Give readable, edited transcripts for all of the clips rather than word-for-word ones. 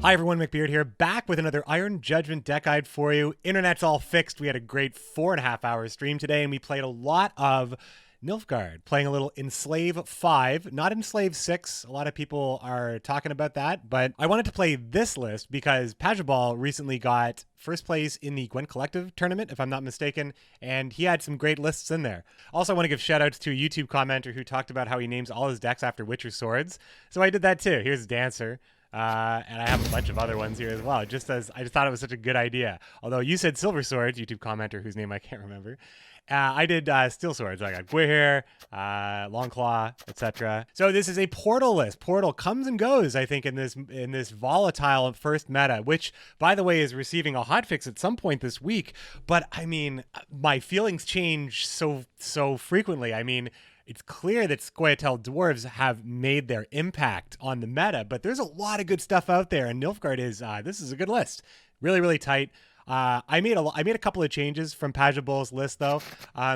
Hi everyone, McBeard here, back with another Iron Judgment deck guide for you. Internet's all fixed. We had a great 4.5 hour stream today, and we played a lot of Nilfgaard, playing a little Enslave 5, not Enslave 6. A lot of people are talking about that, but I wanted to play this list because Pajabal recently got first place in the GWENT Collective tournament, if I'm not mistaken, and he had some great lists in there. Also, I want to give shout-outs to a YouTube commenter who talked about how he names all his decks after Witcher swords, so I did that too. Here's Dancer. And I have a bunch of other ones here as well, just as I just thought it was such a good idea. Although you said Silver Swords, YouTube commenter whose name I can't remember. I did Steel Swords. I got Guihir, Longclaw, etc. So this is a Portal list. Portal comes and goes, I think, in this volatile first meta, which, by the way, is receiving a hotfix at some point this week. But I mean, my feelings change so frequently. I mean, it's clear that Scoia'tael dwarves have made their impact on the meta, but there's a lot of good stuff out there, and Nilfgaard is this is a good list. Really, really tight. I made a couple of changes from Pajabal's list though.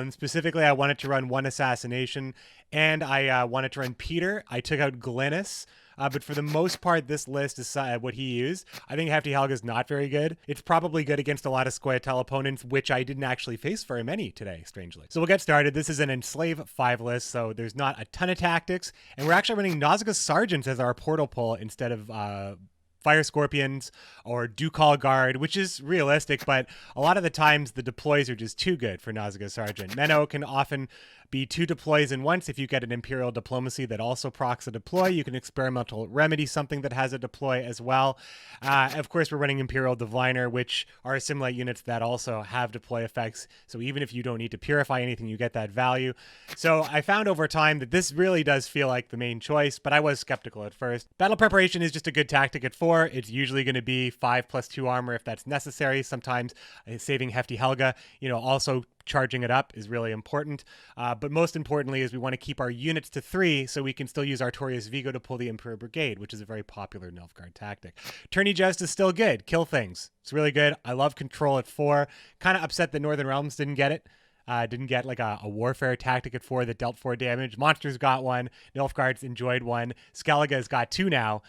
Specifically, I wanted to run one assassination, and I wanted to run Peter. I took out Glennis. But for the most part, this list is what he used. I think Hefty Helga is not very good. It's probably good against a lot of Scoia'tael opponents, which I didn't actually face very many today, strangely. So we'll get started. This is an Enslave 5 list, so there's not a ton of tactics. And we're actually running Nilfgaard Sergeants as our portal pull instead of Fire Scorpions or Ducal Guard, which is realistic, but a lot of the times the deploys are just too good for Nilfgaard Sergeant. Menno can often be 2 deploys in once. If you get an Imperial Diplomacy that also procs a deploy, you can Experimental Remedy something that has a deploy as well. Of course, we're running Imperial Diviner, which are assimilate units that also have deploy effects. So even if you don't need to purify anything, you get that value. So I found over time that this really does feel like the main choice, but I was skeptical at first. Battle Preparation is just a good tactic at 4. It's usually going to be 5+2 armor if that's necessary. Sometimes saving Hefty Helga, also charging it up is really important. But most importantly is we want to keep our units to 3 so we can still use Artorias Vigo to pull the Emperor Brigade, which is a very popular Nilfgaard tactic. Tourney Joust is still good. Kill things. It's really good. I love Control at 4. Kind of upset that Northern Realms didn't get it. Didn't get like a warfare tactic at 4 that dealt 4 damage. Monsters got 1. Nilfgaard's enjoyed 1. Skellige's got 2 now.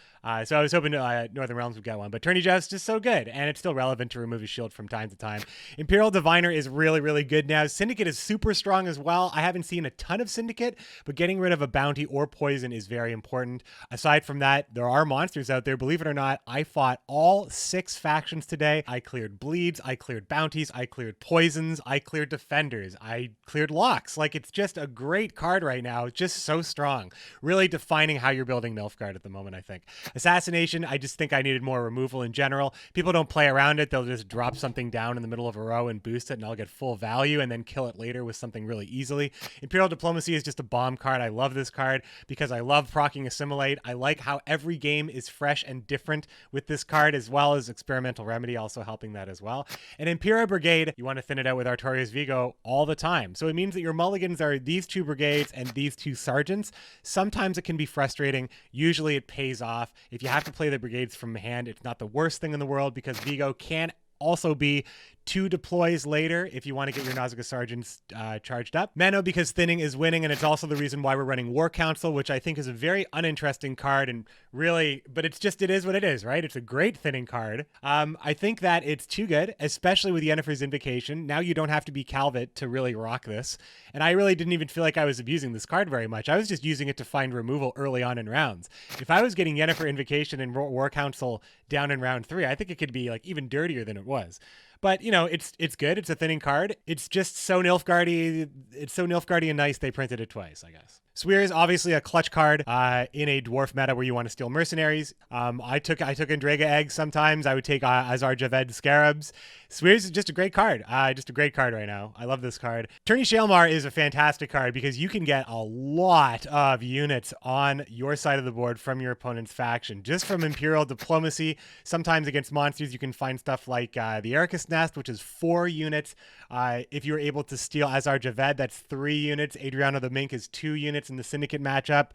So I was hoping Northern Realms would get 1. But Tourney Joust is so good, and it's still relevant to remove his shield from time to time. Imperial Diviner is really, really good now. Syndicate is super strong as well. I haven't seen a ton of Syndicate, but getting rid of a bounty or poison is very important. Aside from that, there are monsters out there. Believe it or not, I fought all 6 factions today. I cleared bleeds, I cleared bounties, I cleared poisons, I cleared defenders, I cleared locks. Like, it's just a great card right now. It's just so strong. Really defining how you're building Nilfgaard at the moment, I think. Assassination, I just think I needed more removal in general. People don't play around it. They'll just drop something down in the middle of a row and boost it, and I'll get full value and then kill it later with something really easily. Imperial Diplomacy is just a bomb card. I love this card because I love proccing Assimilate. I like how every game is fresh and different with this card, as well as Experimental Remedy also helping that as well. And Imperial Brigade, you want to thin it out with Artorias Vigo all the time. So it means that your mulligans are these 2 brigades and these 2 sergeants. Sometimes it can be frustrating. Usually it pays off. If you have to play the brigades from hand, it's not the worst thing in the world because Vigo can also be 2 deploys later if you want to get your Nilfgaard Sergeants charged up. Menno, because thinning is winning, and it's also the reason why we're running War Council, which I think is a very uninteresting card, and really, but it is what it is, right? It's a great thinning card. I think that it's too good, especially with Yennefer's Invocation. Now you don't have to be Calvet to really rock this, and I really didn't even feel like I was abusing this card very much. I was just using it to find removal early on in rounds. If I was getting Yennefer Invocation and War Council down in round 3, I think it could be like even dirtier than it was. But, it's good. It's a thinning card. It's just so Nilfgaardy. It's so Nilfgaardy and nice they printed it twice, I guess. Swear is obviously a clutch card in a dwarf meta where you want to steal mercenaries. I took Andrega eggs sometimes. I would take Azar Javed Scarabs. Swears is just a great card. Just a great card right now. I love this card. Tourney Shaelmar is a fantastic card because you can get a lot of units on your side of the board from your opponent's faction. Just from Imperial Diplomacy. Sometimes against monsters you can find stuff like the Ericus Nest, which is 4 units. If you're able to steal Azar Javed, that's 3 units. Adriano the Mink is 2 units in the Syndicate matchup.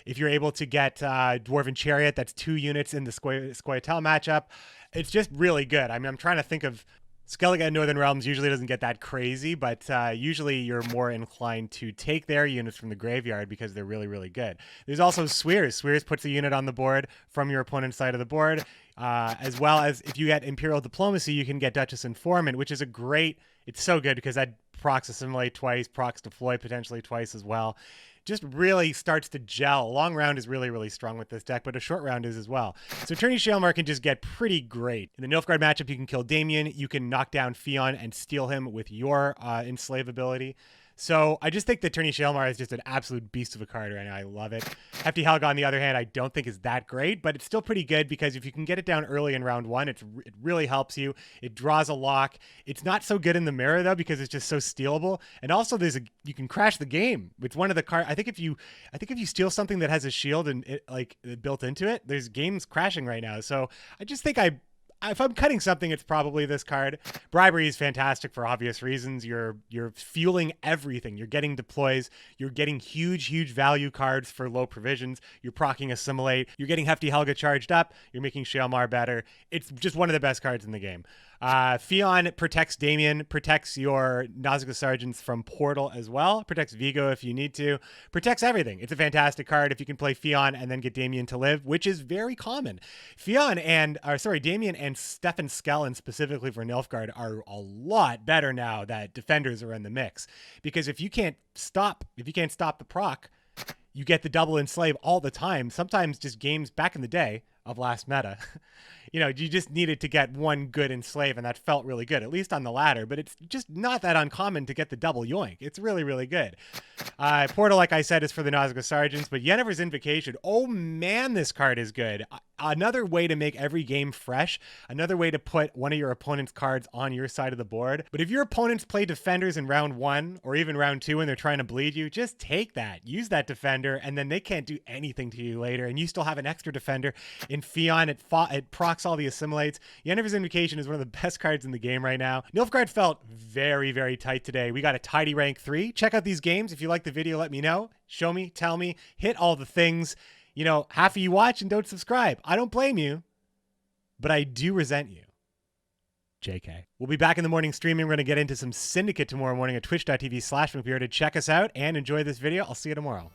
If you're able to get Dwarven Chariot, that's 2 units in the Scoia'tael matchup. It's just really good. I mean, I'm trying to think of Skellige in Northern Realms usually doesn't get that crazy, but usually you're more inclined to take their units from the graveyard because they're really, really good. There's also Swears. Swears puts a unit on the board from your opponent's side of the board. as well as if you get Imperial Diplomacy, you can get Duchess Informant, which is a great, it's so good because that procs Assimilate twice, procs Deploy potentially twice as well. Just really starts to gel. A long round is really, really strong with this deck, but a short round is as well. So Attorney Shaelmar can just get pretty great. In the Nilfgaard matchup, you can kill Damien, you can knock down Fionn and steal him with your Enslave ability. So I just think that Attorney Shaelmar is just an absolute beast of a card right now. I love it. Hefty Helga, on the other hand, I don't think is that great, but it's still pretty good because if you can get it down early in round one, it really helps you. It draws a lock. It's not so good in the mirror though because it's just so stealable. And also you can crash the game. It's one of the cards. I think if you steal something that has a shield and it like built into it, there's games crashing right now. So I just think if I'm cutting something, it's probably this card. Bribery is fantastic for obvious reasons. You're fueling everything. You're getting deploys. You're getting huge value cards for low provisions. You're proccing Assimilate. You're getting Hefty Helga charged up. You're making Shaelmar better. It's just one of the best cards in the game. Fionn protects Damien, protects your Nausicaa Sergeants from Portal as well, protects Vigo if you need to, protects everything. It's a fantastic card if you can play Fionn and then get Damien to live, which is very common. Damien and Stefan Skellen specifically for Nilfgaard are a lot better now that defenders are in the mix, because if you can't stop the proc, you get the double Enslave all the time. Sometimes just games back in the day of last meta, you just needed to get one good Enslave, and that felt really good, at least on the ladder, but it's just not that uncommon to get the double Yoink. It's really, really good. Portal, like I said, is for the Nausicaa Sergeants, but Yennefer's Invocation, oh man, this card is good. Another way to make every game fresh, another way to put one of your opponent's cards on your side of the board. But if your opponents play defenders in round one or even round two and they're trying to bleed you, just take that, use that defender, and then they can't do anything to you later, and you still have an extra defender. In Fionn, it procs all the assimilates. Yennefer's Invocation is one of the best cards in the game right now. Nilfgaard felt very, very tight today. We got a tidy rank 3. Check out these games. If you like the video, let me know. Show me, tell me, hit all the things. Half of you watch and don't subscribe. I don't blame you, but I do resent you. JK. We'll be back in the morning streaming. We're going to get into some Syndicate tomorrow morning at twitch.tv/McBeard to check us out and enjoy this video. I'll see you tomorrow.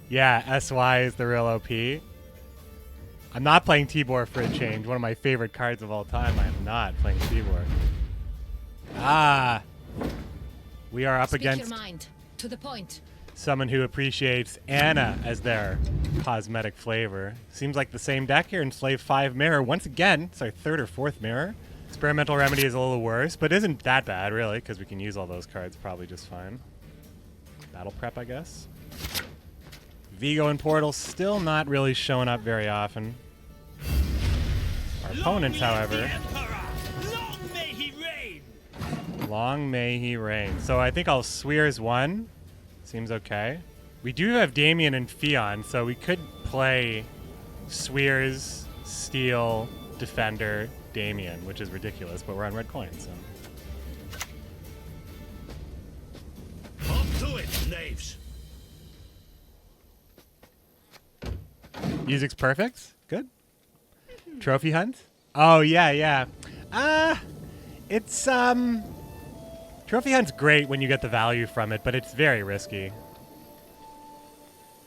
Yeah, SY is the real OP. I'm not playing Tibor for a change. One of my favorite cards of all time. I am not playing Tibor. We are up against your mind. To the point. Someone who appreciates Anna as their cosmetic flavor. Seems like the same deck here in Enslave 5 Mirror. Once again, it's our third or fourth Mirror. Experimental Remedy is a little worse, but isn't that bad, really, because we can use all those cards probably just fine. Battle Prep, I guess. Vigo and Portal still not really showing up very often. Our opponents, however... Long may he reign! Long may he reign. So I think I'll Swears 1. Seems okay. We do have Damien and Fionn, so we could play Swears, Steel, Defender, Damien, which is ridiculous, but we're on red coin, so... Up to it, knaves! Music's perfect. Good. Trophy hunt? Oh, yeah. It's, Trophy hunt's great when you get the value from it, but it's very risky.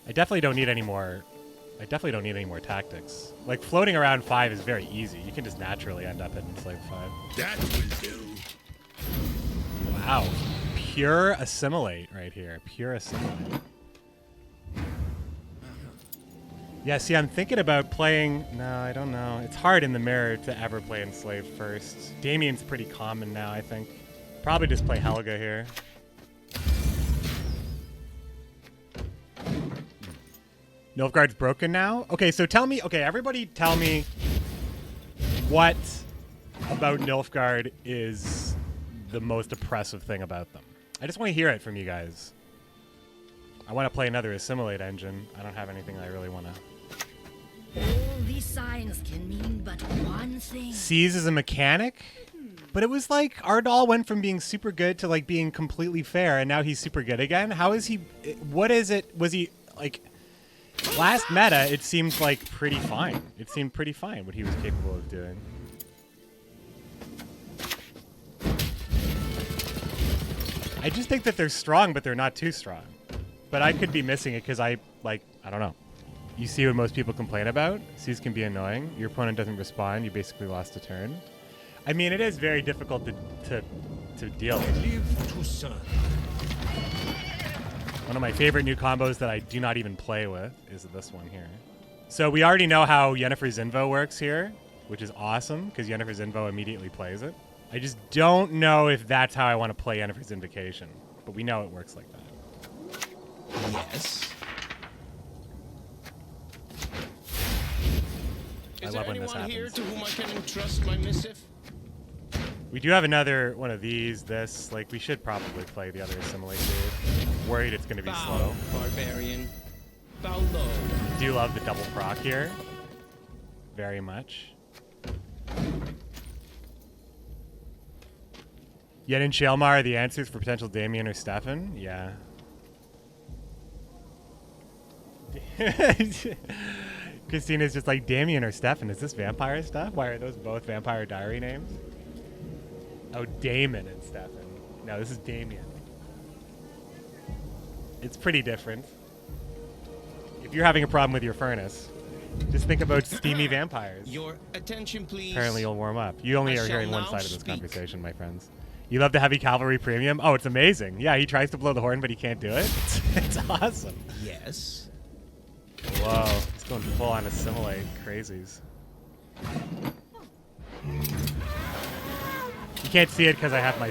I definitely don't need any more tactics. Like, floating around 5 is very easy. You can just naturally end up at Enslave 5. That will do. Wow. Pure Assimilate right here. Pure Assimilate. Yeah, see, I'm thinking about playing... No, I don't know. It's hard in the mirror to ever play Enslave first. Damien's pretty common now, I think. Probably just play Helga here. Nilfgaard's broken now? Okay, so tell me... Okay, everybody tell me what about Nilfgaard is the most oppressive thing about them. I just want to hear it from you guys. I want to play another Assimilate engine. I don't have anything I really want to... All these signs can mean but one thing. Seize is a mechanic? But it was like Ardal went from being super good to like being completely fair, and now he's super good again. How is he? What is it? Was he like last meta? It seemed like pretty fine. It seemed pretty fine what he was capable of doing. I just think that they're strong, but they're not too strong. But I could be missing it because I don't know. You see what most people complain about? Seize can be annoying. Your opponent doesn't respond. You basically lost a turn. I mean, it is very difficult to deal with. Live to serve. One of my favorite new combos that I do not even play with is this one here. So we already know how Yennefer's Invo works here, which is awesome because Yennefer's Invo immediately plays it. I just don't know if that's how I want to play Yennefer's Invocation, but we know it works like that. Yes. I love when this happens. Is there anyone here to whom I can entrust my missive? We do have another one of these. This, like, we should probably play the other Assimilate dude. Worried it's going to be slow. Barbarian. Bow low. Do love the double proc here. Very much. Yen and Shalmar are the answers for potential Damien or Stefan? Yeah. Christina's just like, Damien or Stefan, is this vampire stuff? Why are those both Vampire Diary names? Oh, Damon and Stefan. No, this is Damien. It's pretty different. If you're having a problem with your furnace, just think about steamy vampires. Your attention, please. Apparently you'll warm up. You only I are shall hearing one now side of this speak. conversation, my friends. You love the heavy cavalry premium? Oh, it's amazing. Yeah, he tries to blow the horn, but he can't do it. It's awesome. Yes. Whoa, he's going full on Assimilate. Crazies. You can't see it because I have my...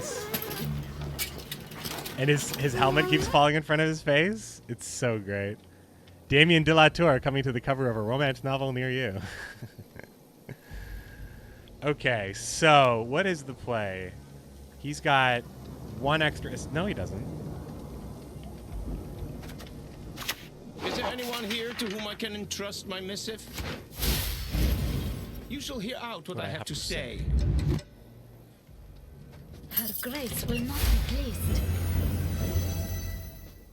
And his helmet keeps falling in front of his face. It's so great. Damien de la Tour coming to the cover of a romance novel near you. Okay, so what is the play? He's got one extra... No, he doesn't. Is there anyone here to whom I can entrust my missive? You shall hear out what I have to say. Her grace will not be pleased.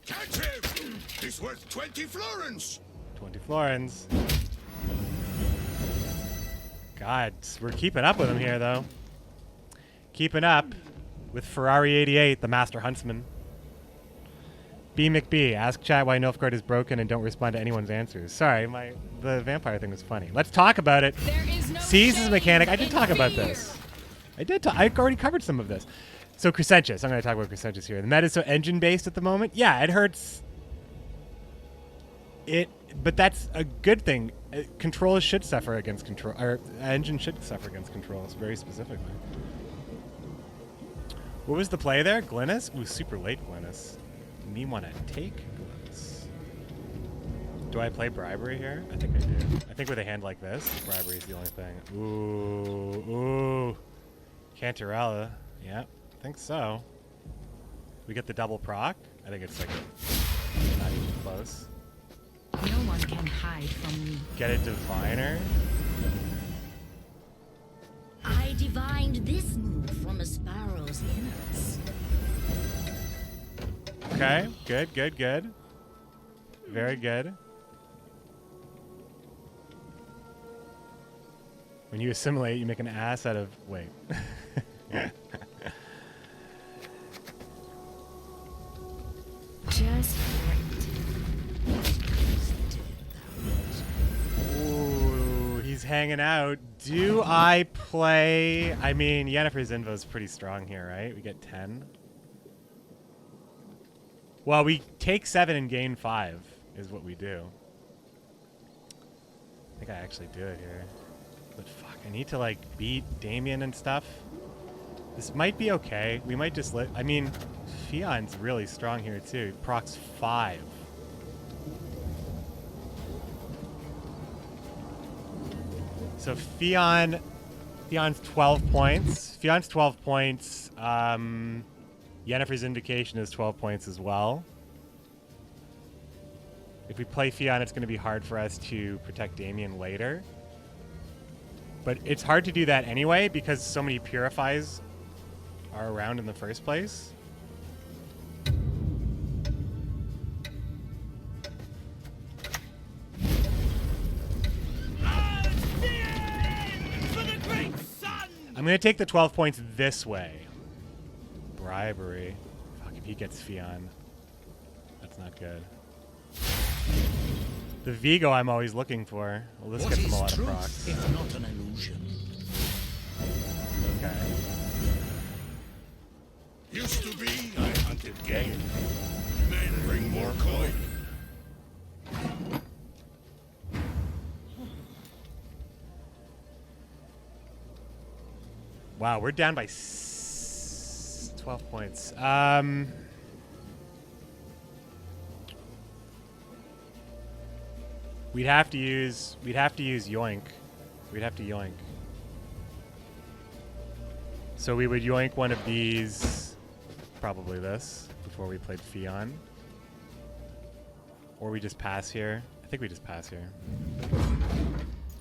Catch him! He's worth 20 florins! 20 florins. God, we're keeping up with him here, though. Keeping up with Ferrari 88, the master huntsman. B McB, ask chat why Nilfgaard is broken and don't respond to anyone's answers. Sorry, the vampire thing was funny. Let's talk about it. Seize is a mechanic. I did talk about this. I already covered some of this. So Crescentius, I'm going to talk about Crescentius here. The meta is so engine-based at the moment. Yeah, it hurts. But that's a good thing. Controls should suffer against control, or engine should suffer against controls, very specifically. What was the play there? Glynis? Ooh, super late Glynis. Me want to take Glynis. Do I play Bribery here? I think I do. I think with a hand like this, Bribery is the only thing. Ooh. Cantarella. Yeah, I think so. We get the double proc. I think it's like not even close. No one can hide from me. Get a Diviner. I divined this move from a sparrow's innards. Okay, good. Very good. When you assimilate, you make an ass out of... Wait. Just Ooh, he's hanging out. Do I play... I mean, Yennefer's Invo is pretty strong here, right? We get 10. Well, we take 7 and gain 5 is what we do. I think I actually do it here. But fuck, I need to, like, beat Damien and stuff. This might be okay. We might just let... I mean, Fion's really strong here, too. Procs 5. So Fion's 12 points. Fion's 12 points. Yennefer's Indication is 12 points as well. If we play Fion, it's going to be hard for us to protect Damien later. But it's hard to do that anyway because so many Purifies are around in the first place. I'm going to take the 12 points this way. Bribery. Fuck, if he gets Fion. That's not good. The Vigo I'm always looking for. Well, this gets him a lot of procs. If not an illusion? Okay. Used to be, I hunted game. Men bring more coin. Wow, we're down by 12 points. We'd have to use YOINK. We'd have to YOINK. So we would YOINK one of these, probably this, before we played Fion. Or we just pass here. I think we just pass here. I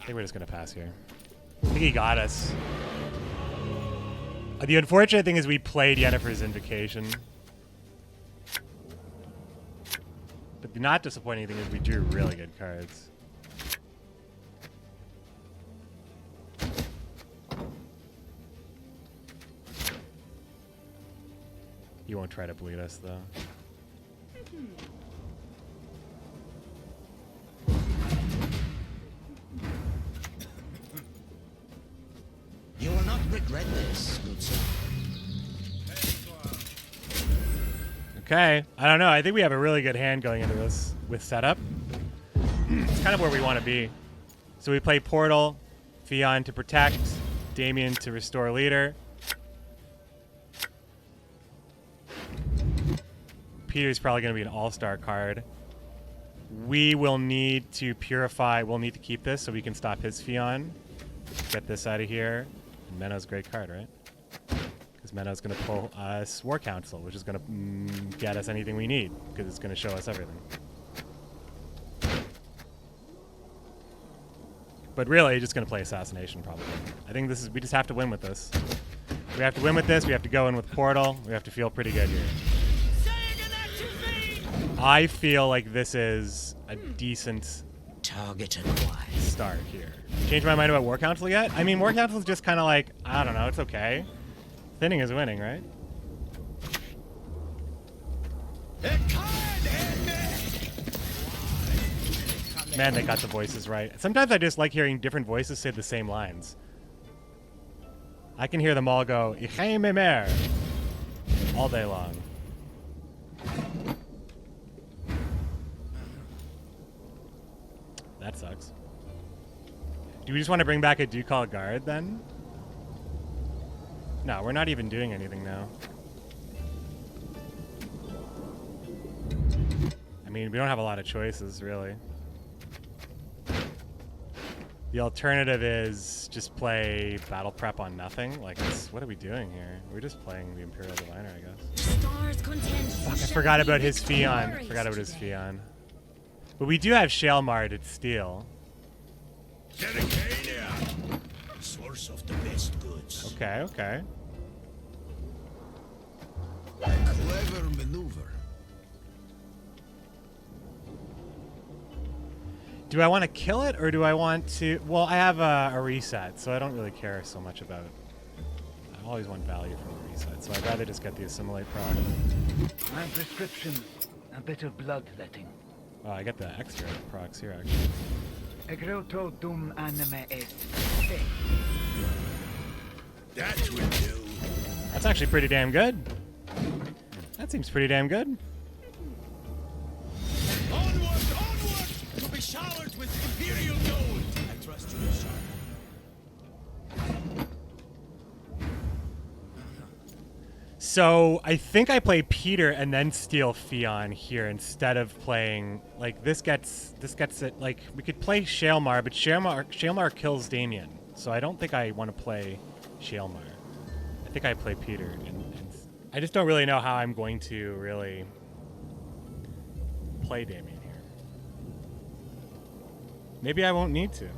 think we're just gonna pass here. I think he got us. The unfortunate thing is we played Yennefer's Invocation. But the not disappointing thing is we drew really good cards. You won't try to bleed us, though. You will not regret this, good sir. Okay, I don't know. I think we have a really good hand going into this with setup. It's kind of where we want to be. So we play Portal, Fion to protect, Damien to restore leader. Peter's probably going to be an all-star card. We will need to purify. We'll need to keep this so we can stop his Fion. Get this out of here. And Menno's a great card, right? Because Menno's going to pull us War Council, which is going to get us anything we need, because it's going to show us everything. But really, just going to play Assassination, probably. I think this is. We just have to win with this. We have to win with this. We have to go in with Portal. We have to feel pretty good here. I feel like this is a decent Target acquired. start here. Change my mind about War Council yet? I mean, War Council is just kind of like, I don't know, it's okay. Thinning is winning, right? Man, they got the voices right. Sometimes I just like hearing different voices say the same lines. I can hear them all go, "Ichaim Memer," all day long. That sucks. Do we just want to bring back a Ducal Guard then? No, we're not even doing anything now. I mean, we don't have a lot of choices, really. The alternative is just play Battle Prep on nothing. Like, what are we doing here? We're just playing the Imperial Diviner, I guess. Stars contend. Fuck, I forgot about his Fion. Forgot about his Fion. But we do have Shaelmar to steal. Source of the best goods. Okay, okay. Clever maneuver. Do I want to kill it, or do I want to... Well, I have a reset, so I don't really care so much about it. I always want value from the reset, so I'd rather just get the Assimilate proc. My prescription, a bit of bloodletting. Oh, I get the extra procs here, actually. Egroto dum anime est. That will do. That's actually pretty damn good. That seems pretty damn good. Onward, onward! To be showered with Imperial gold. I trust you, sir. So I think I play Peter and then steal Fion here instead of playing like this gets it. Like we could play Shaelmar, but Shaelmar kills Damien, so I don't think I want to play Shaelmar. I think I play Peter, and I just don't really know how I'm going to really play Damien here. Maybe I won't need to.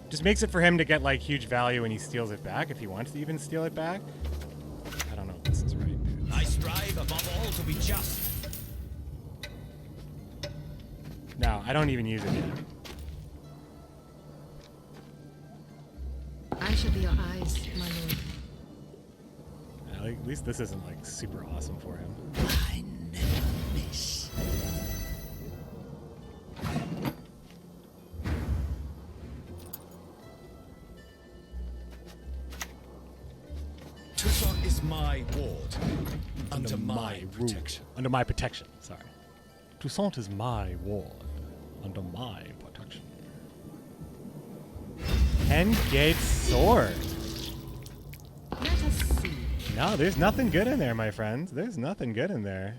Just makes it for him to get like huge value when he steals it back, if he wants to even steal it back. I don't know if this is right, dude. I strive above all to be just. No, I don't even use it yet. I shall be your eyes, my lord. At least this isn't like super awesome for him. I never miss. Under my protection. Under my protection, sorry. Toussaint is my ward. Under my protection. 10-gate sword. Let us see. No, there's nothing good in there, my friends. There's nothing good in there.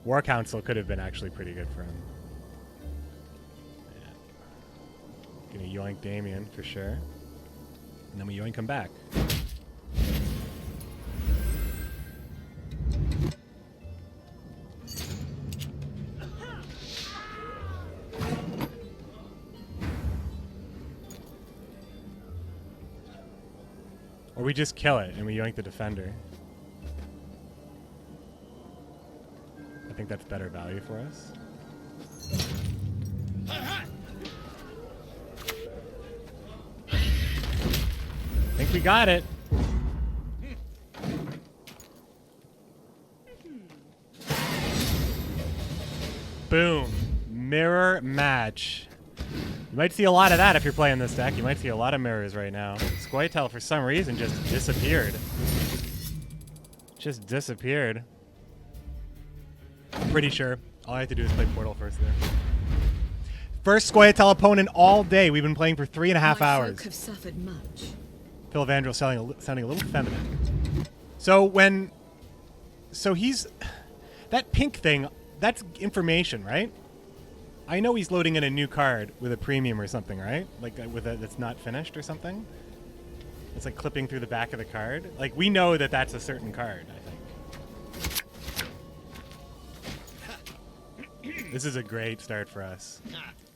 War Council could have been actually pretty good for him. Yeah. Gonna yoink Damien for sure. And then we yoink him back. Or we just kill it and we yoink the defender. I think that's better value for us. I think we got it. Boom. Mirror match. You might see a lot of that if you're playing this deck. You might see a lot of mirrors right now. Scoia'tael, for some reason, just disappeared. Just disappeared. Pretty sure. All I have to do is play Portal first there. First Scoia'tael opponent all day. We've been playing for 3.5 hours. Folk have suffered much. Phil Vandrel sounding a little feminine. So he's... That pink thing, that's information, right? I know he's loading in a new card with a premium or something, right? Like with a that's not finished or something. It's like clipping through the back of the card. Like we know that that's a certain card, I think. This is a great start for us.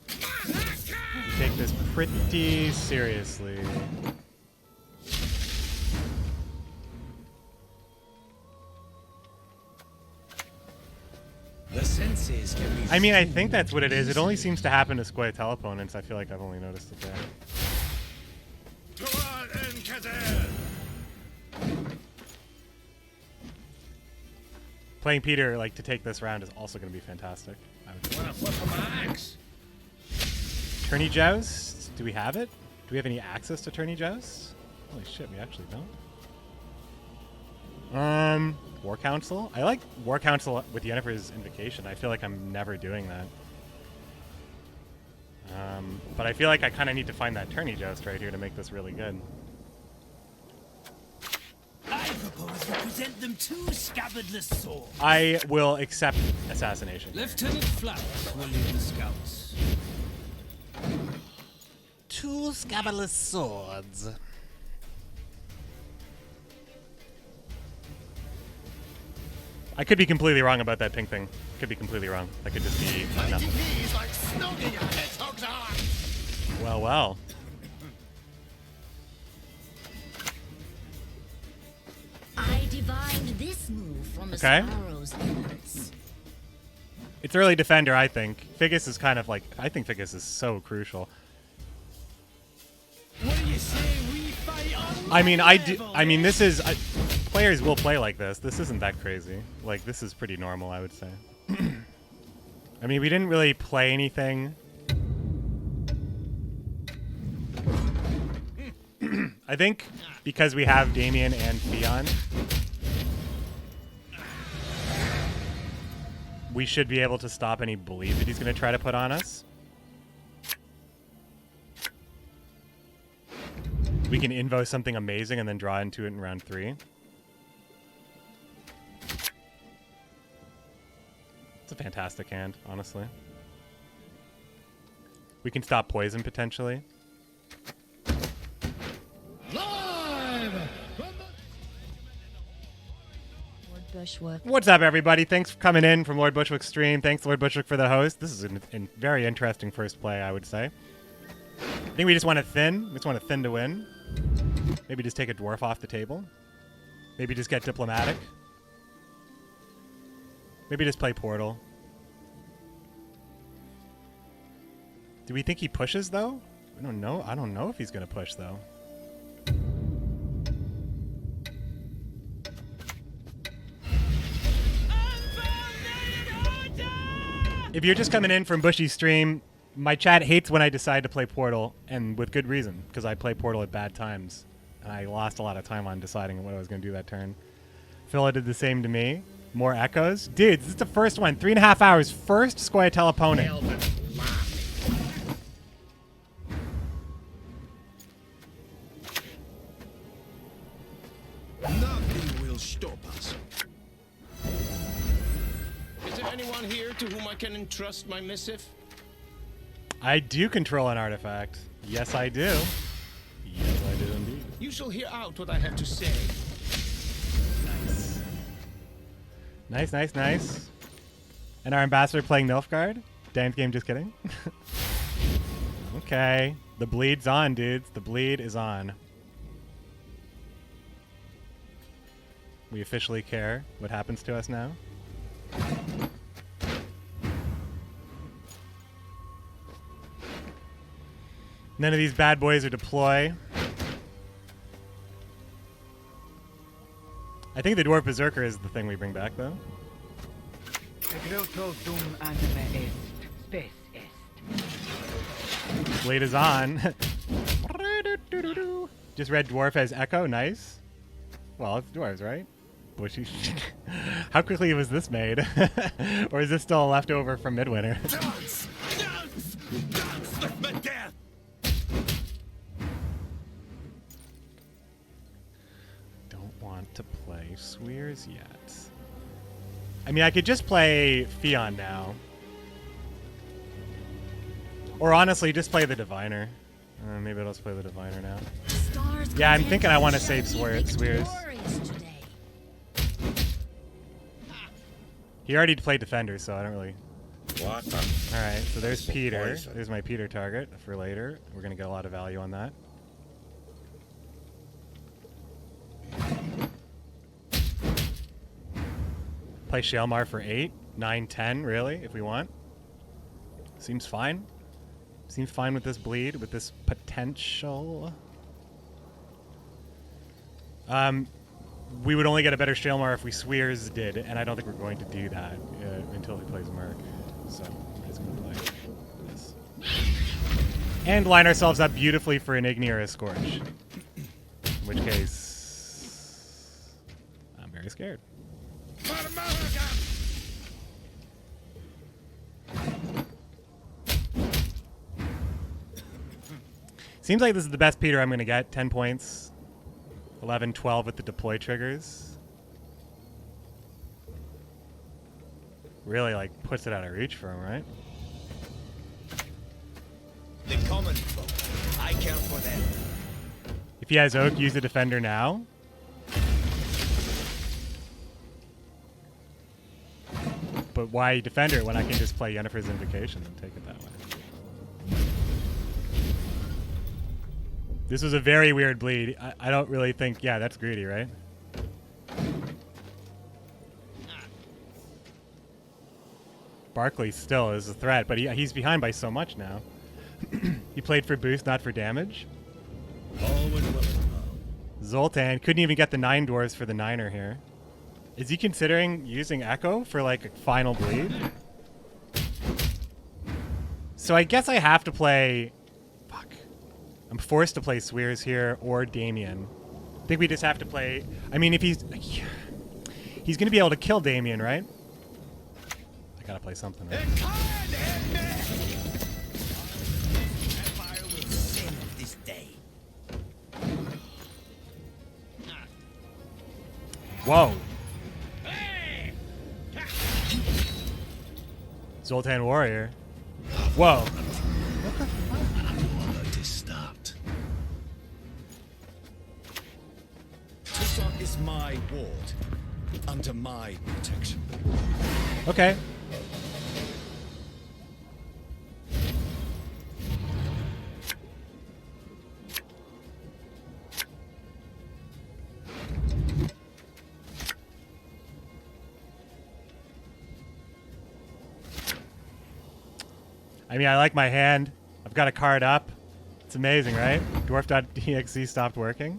We take this pretty seriously. The senses can be. I mean, I think that's what it is. It only seems to happen to Scoia'tael opponents. I feel like I've only noticed it there. Playing Peter like to take this round is also going to be fantastic. I would say. Tourney Joust? Do we have it? Do we have any access to Tourney Joust? Holy shit, we actually don't. War Council? I like War Council with Yennefer's Invocation. I feel like I'm never doing that. But I feel like I kind of need to find that Tourney Joust right here to make this really good. I propose you present them two scabbardless swords. I will accept assassination. Lieutenant Flowers will lead the scouts. 2 scabbardless swords. I could be completely wrong about that pink thing. Could be completely wrong. That could just be nothing. Knees like snogging your hedgehog's arm. Well, well. I divined this move from a Okay. sparrow's innards. It's early defender, I think. Figgis is kind of like... I think Figgis is so crucial. What do you say we fight on I mean, level, I mean, eh? this is... players will play like this. This isn't that crazy. Like, this is pretty normal, I would say. I mean, we didn't really play anything. I think because we have Damien and Theon, we should be able to stop any bleed that he's going to try to put on us. We can invo something amazing and then draw into it in round 3. It's a fantastic hand, honestly. We can stop poison potentially. Lord Bushwick. What's up, everybody? Thanks for coming in from Lord Bushwick's stream. Thanks, Lord Bushwick, for the host. This is a very interesting first play, I would say. I think we just want to thin. We just want to thin to win. Maybe just take a dwarf off the table. Maybe just get diplomatic. Maybe just play Portal. Do we think he pushes, though? I don't know. I don't know if he's going to push, though. If you're just coming in from Bushy's stream, my chat hates when I decide to play Portal, and with good reason, because I play Portal at bad times. And I lost a lot of time on deciding what I was going to do that turn. Phila did the same to me. More echoes. Dudes, this is the first one. 3.5 hours. First Scoia'tael opponent. Nothing will stop us. Is there anyone here to whom I can entrust my missive? I do control an artifact. Yes, I do. Yes, I do indeed. You shall hear out what I have to say. Nice, nice, nice. And our ambassador playing Nilfgaard? 10th game, just kidding. Okay. The bleed's on, dudes. The bleed is on. We officially care what happens to us now. None of these bad boys are deploy. I think the Dwarf Berserker is the thing we bring back, though. Blade is on. Just read Dwarf as Echo. Nice. Well, it's dwarves, right? Bushy. How quickly was this made? Or is this still a leftover from Midwinter? Dance! Dance! Dance with my death! Don't want to play Swears yet. I mean, I could just play Fion now. Or honestly, just play the Diviner. Maybe I'll just play the Diviner now. Stars Yeah, I'm thinking I want to content save shall be Swears. victorious today. He already played Defender, so I don't really... What? Alright, so there's So Peter. poison. There's my Peter target for later. We're going to get a lot of value on that. Play Shaelmar for 8, 9, 10, really, if we want. Seems fine. Seems fine with this bleed, with this potential. We would only get a better Shaelmar if we Swears did, and I don't think we're going to do that until he plays Merc. So, we're just going to play this. And line ourselves up beautifully for an Igni or a Scorch. In which case, I'm very scared. Seems like this is the best Peter I'm going to get. 10 points. 11, 12 with the deploy triggers. Really, like, puts it out of reach for him, right? The common folk. I care for them. If he has Oak, use the Defender now. But why Defender when I can just play Yennefer's Invocation and take it that way? This was a very weird bleed. I don't really think... Yeah, that's greedy, right? Barkley still is a threat, but he's behind by so much now. He played for boost, not for damage. Always willing. Zoltan couldn't even get the 9 dwarves for the 9er here. Is he considering using Echo for like a final bleed? So I guess I have to play... Fuck. I'm forced to play Swears here or Damien. I think we just have to play... I mean, if he's... He's going to be able to kill Damien, right? I gotta play something, right? Empire will sin this day. Whoa. Zoltan Warrior. Whoa. It is stopped. Tucson is my ward, under my protection. Okay. I mean, I like my hand. I've got a card up. It's amazing, right? Dwarf.exe stopped working.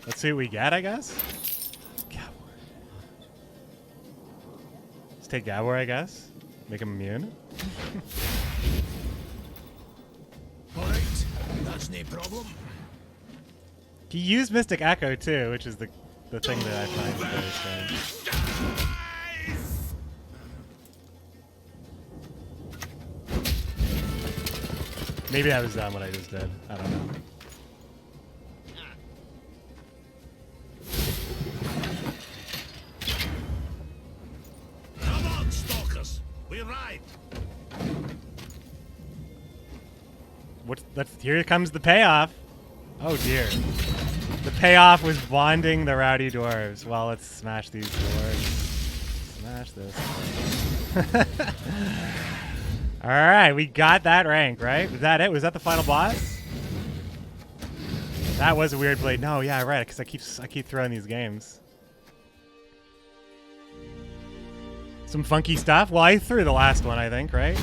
Let's see what we get, I guess. Gabor. Let's take Gabor, I guess. Make him immune. Alright, that's no problem. He used Mystic Echo too, which is the thing that I find very strange. Maybe I was dumb what I just did. I don't know. Come on, stalkers. We ride. Here comes the payoff. Oh dear. The payoff was bonding the rowdy dwarves. Well, let's smash these dwarves. Smash this. Alright, we got that rank, right? Was that it? Was that the final boss? That was a weird blade. No, yeah, right, because I keep throwing these games. Some funky stuff. Well, I threw the last one, I think, right?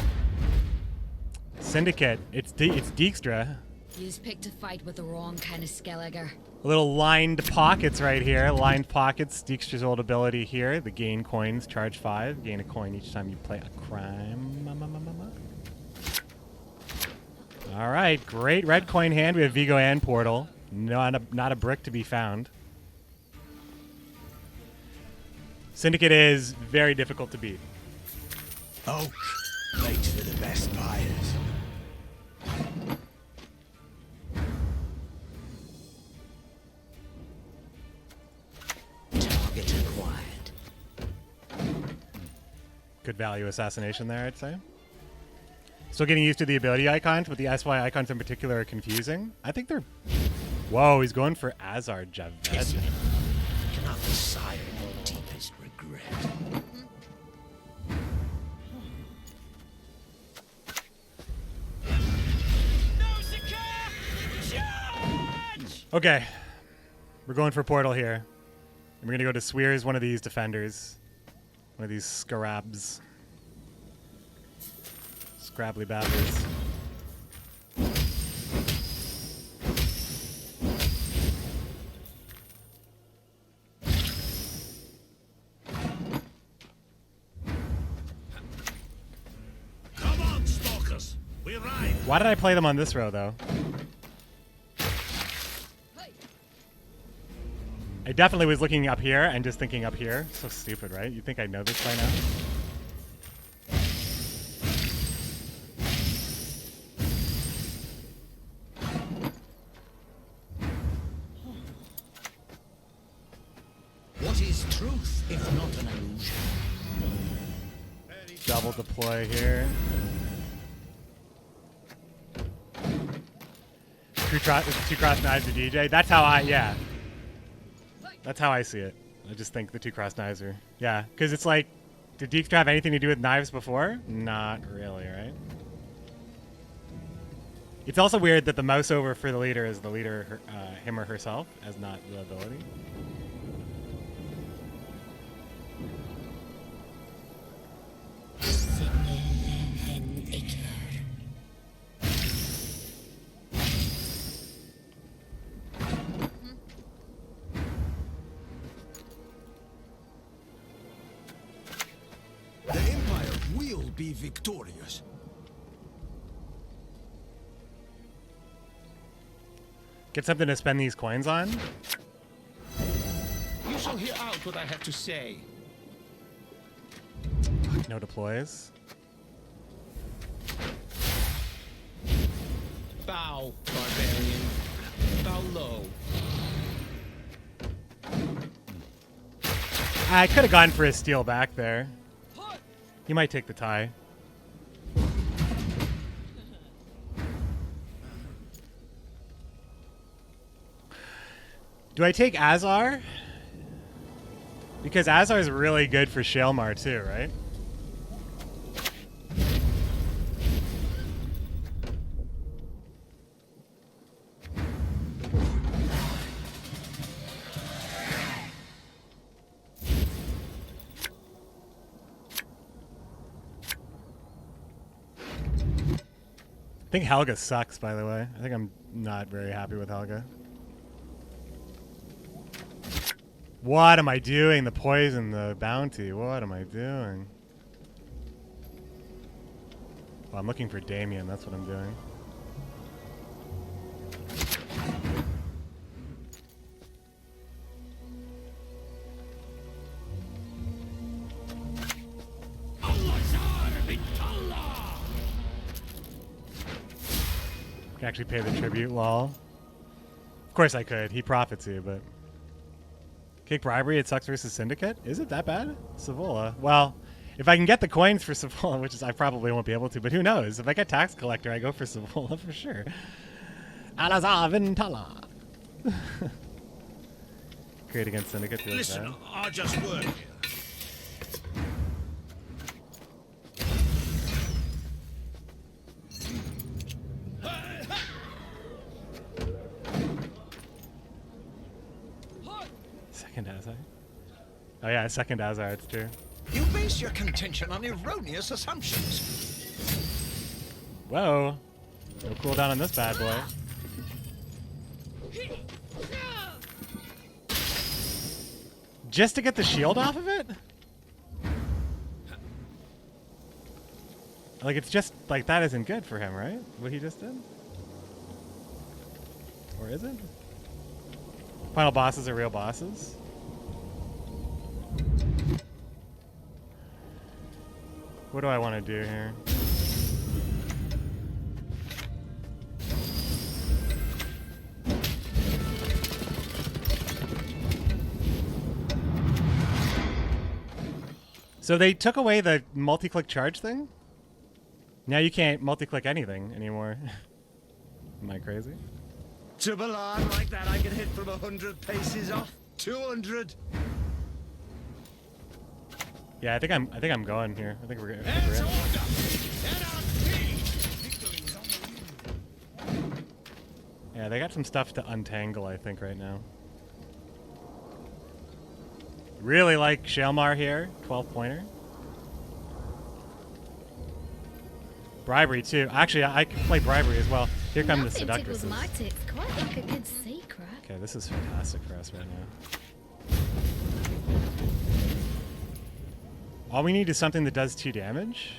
Syndicate. It's Dijkstra. You's picked a fight with the wrong kind of Skelliger. Little lined pockets right here. Lined pockets. Dijkstra's old ability here. The gain coins, charge 5. Gain a coin each time you play a crime. Alright, great red coin hand. We have Vigo and Portal. Not a brick to be found. Syndicate is very difficult to beat. Oak makes for the best buyers. Target acquired. Good value assassination there, I'd say. Still getting used to the ability icons, but the SY icons in particular are confusing. I think they're... Whoa, he's going for Azar Javed. Cannot decide your deepest regret. Okay. We're going for Portal here. And we're going to go to Swears, one of these defenders. One of these scarabs. Scrabbly babbers. Come on, stalkers. We ride. Why did I play them on this row, though? I definitely was looking up here and just thinking up here. So stupid, right? You'd think I'd know this by now. What is truth if not an illusion? Double deploy here. Two cross knives to DJ. That's how yeah. That's how I see it. I just think the 2 cross knives are... Yeah, because it's like... Did Dijkstra have anything to do with knives before? Not really, right? It's also weird that the mouse over for the leader is the leader, him or herself, as not the ability. The Empire will be victorious. Get something to spend these coins on? You shall hear out what I have to say. No deploys. Bow, barbarian. Bow low. I could have gone for a steal back there. He might take the tie. Do I take Azar? Because Azar is really good for Shaelmar too, right? I think Helga sucks, by the way. I think I'm not very happy with Helga. What am I doing? The poison, the bounty. What am I doing? Well, I'm looking for Damien. That's what I'm doing. Can actually pay the tribute, lol. Of course I could. He profits you, but... Kick bribery, it sucks versus Syndicate? Is it that bad? Savola. Well, if I can get the coins for Savola, which is I probably won't be able to, but who knows? If I get Tax Collector, I go for Savola for sure. Alazar Vintala. Great against Syndicate. Listen, I just work here. Second Azar. Oh yeah, second Azar, it's true. You base your contention on erroneous assumptions. Whoa. No cooldown on this bad boy. Just to get the shield off of it? Like, it's just, like, that isn't good for him, right? What he just did? Or is it? Final bosses are real bosses? What do I want to do here? So they took away the multi-click charge thing? Now you can't multi-click anything anymore. Am I crazy? To a line like that, I can hit from 100 paces off. 200. Yeah, I think I'm going here. I think we're in. There's order. NRP. Victory is on the line. Yeah, they got some stuff to untangle, I think, right now. Really like Shalmar here. 12-pointer. Bribery, too. Actually, I can play Bribery as well. Here come the Seductresses. Quite like a good secret. Okay, this is fantastic for us right now. All we need is something that does 2 damage.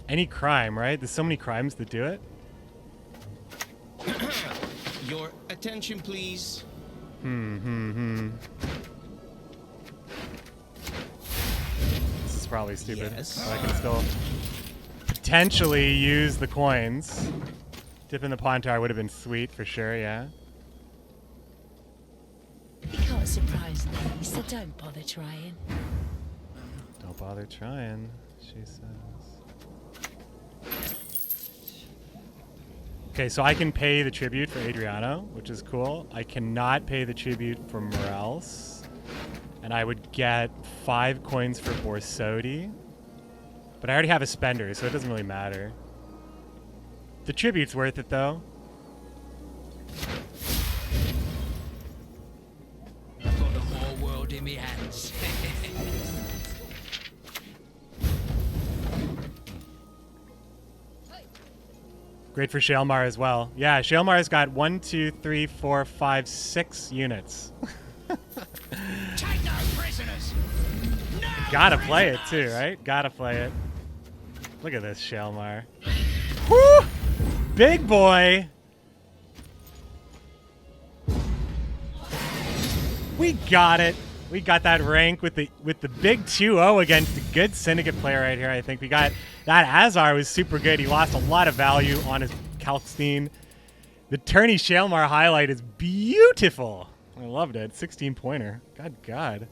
Any crime, right? There's so many crimes that do it. Your attention, please. This is probably stupid. Yes. But I can still potentially use the coins. Dipping the pawn tower would have been sweet for sure, yeah. You can't surprise me, so don't bother trying. Don't bother trying, she says. Okay, so I can pay the tribute for Adriano, which is cool. I cannot pay the tribute for Morales. And I would get 5 coins for Borsodi. But I already have a spender, so it doesn't really matter. The tribute's worth it, though. I've got the whole world in my hands. Great for Shalmar as well. Yeah, Shalmar's got 1, 2, 3, 4, 5, 6 units. Take no prisoners. No Gotta play it prisoners! too, right? Gotta play it. Look at this Shalmar. Woo! Big boy! We got it. We got that rank with the big 2-0 against a good Syndicate player right here, I think. We got that Azar was super good. He lost a lot of value on his Kalkstein. The tourney Shalmar highlight is beautiful. I loved it. 16-pointer. God.